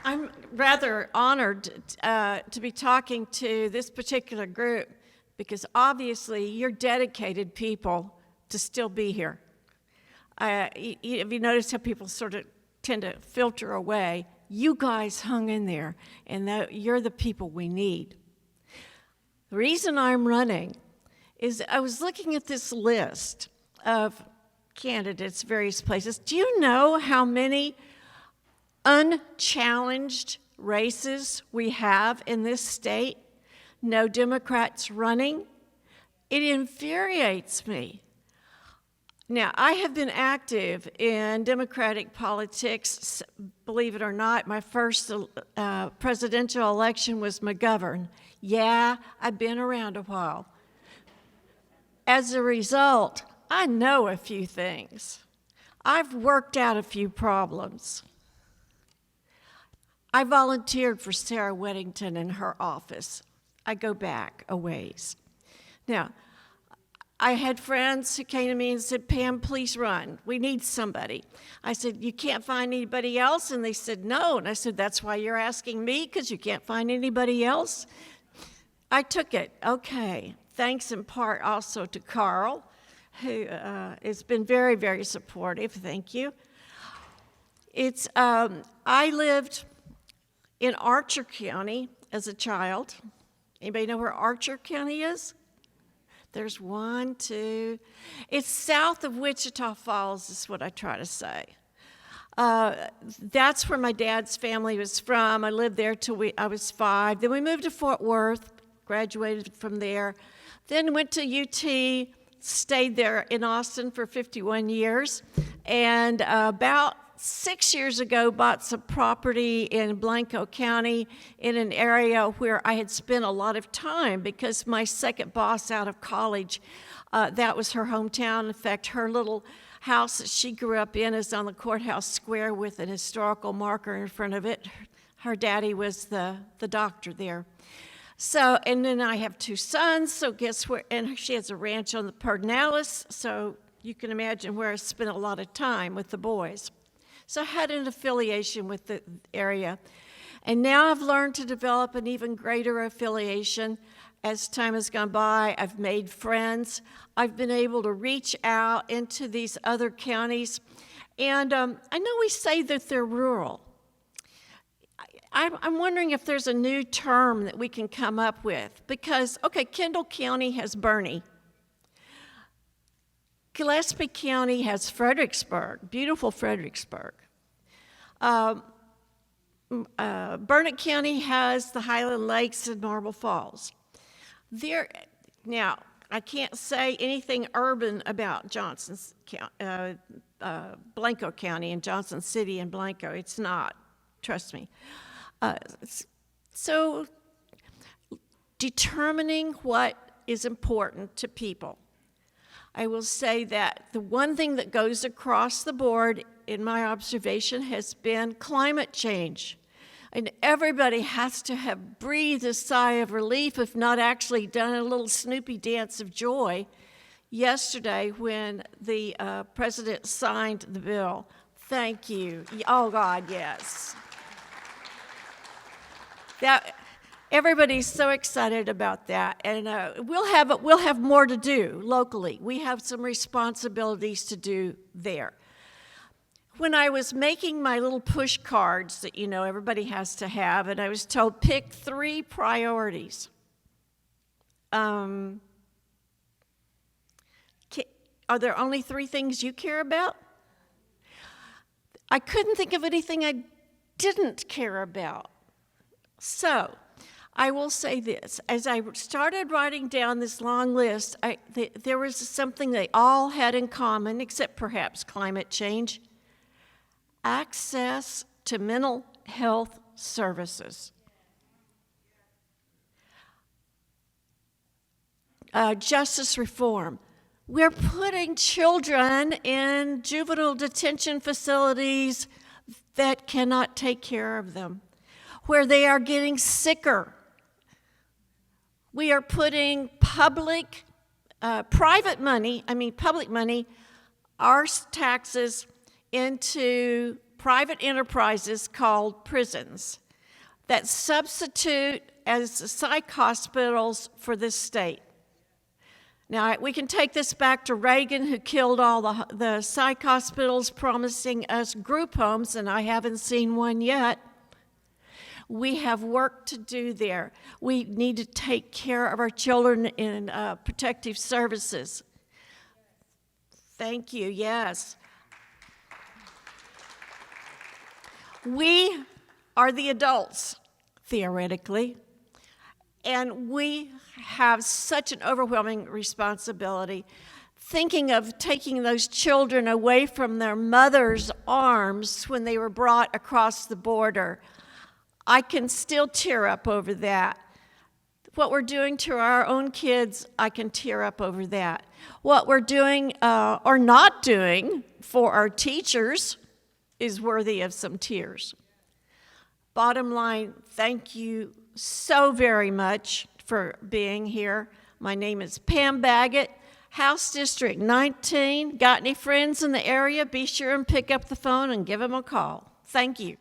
I'm rather honored to be talking to this particular group because obviously you're dedicated people to still be here. Have you noticed how people sort of tend to filter away? You guys hung in there, and you're the people we need. The reason I'm running is I was looking at this list of candidates, various places. Do you know how many unchallenged races we have in this state? No Democrats running. It infuriates me. Now, I have been active in Democratic politics, believe it or not. My first presidential election was McGovern. Yeah, I've been around a while. As a result, I know a few things. I've worked out a few problems. I volunteered for Sarah Weddington in her office. I go back a ways. Now, I had friends who came to me and said, Pam, please run. We need somebody. I said, you can't find anybody else? And they said, no. And I said, that's why you're asking me, because you can't find anybody else? I took it. Okay. Thanks in part also to Carl, who has been very, very supportive. Thank you. I lived in Archer County as a child. Anybody know where Archer County is? There's one, two. It's south of Wichita Falls, is what I try to say. That's where my dad's family was from. I lived there till I was 5. Then we moved to Fort Worth, graduated from there. Then went to UT, stayed there in Austin for 51 years. And about 6 years ago, bought some property in Blanco County in an area where I had spent a lot of time because my second boss out of college, that was her hometown. In fact, her little house that she grew up in is on the courthouse square with an historical marker in front of it. Her daddy was the doctor there. So, and then I have 2 sons, so guess where, and she has a ranch on the Pedernales, so you can imagine where I spent a lot of time with the boys. So I had an affiliation with the area. And now I've learned to develop an even greater affiliation. As time has gone by, I've made friends. I've been able to reach out into these other counties. And I know we say that they're rural. I'm wondering if there's a new term that we can come up with. Because, okay, Kendall County has Bernie. Gillespie County has Fredericksburg, beautiful Fredericksburg. Burnett County has the Highland Lakes and Marble Falls. Now, I can't say anything urban about Blanco County and Johnson City and Blanco. It's not, trust me. So, determining what is important to people. I will say that the one thing that goes across the board in my observation has been climate change. And everybody has to have breathed a sigh of relief, if not actually done a little Snoopy dance of joy yesterday when the president signed the bill. Thank you. Oh, God, yes. Everybody's so excited about that, and we'll have more to do locally. We have some responsibilities to do there. When I was making my little push cards that everybody has to have, and I was told pick 3 priorities. Are there only 3 things you care about? I couldn't think of anything I didn't care about. So, I will say this. As I started writing down this long list, there was something they all had in common, except perhaps climate change: access to mental health services. Justice reform. We're putting children in juvenile detention facilities that cannot take care of them, where they are getting sicker. We are putting public money, our taxes, into private enterprises called prisons that substitute as psych hospitals for this state. Now, we can take this back to Reagan, who killed all the psych hospitals, promising us group homes, and I haven't seen one yet. We have work to do there. We need to take care of our children in protective services. Thank you, yes. We are the adults, theoretically, and we have such an overwhelming responsibility. Thinking of taking those children away from their mother's arms when they were brought across the border, I can still tear up over that. What we're doing to our own kids, I can tear up over that. What we're doing or not doing for our teachers is worthy of some tears. Bottom line, thank you so very much for being here. My name is Pam Baggett, House District 19. Got any friends in the area? Be sure and pick up the phone and give them a call. Thank you.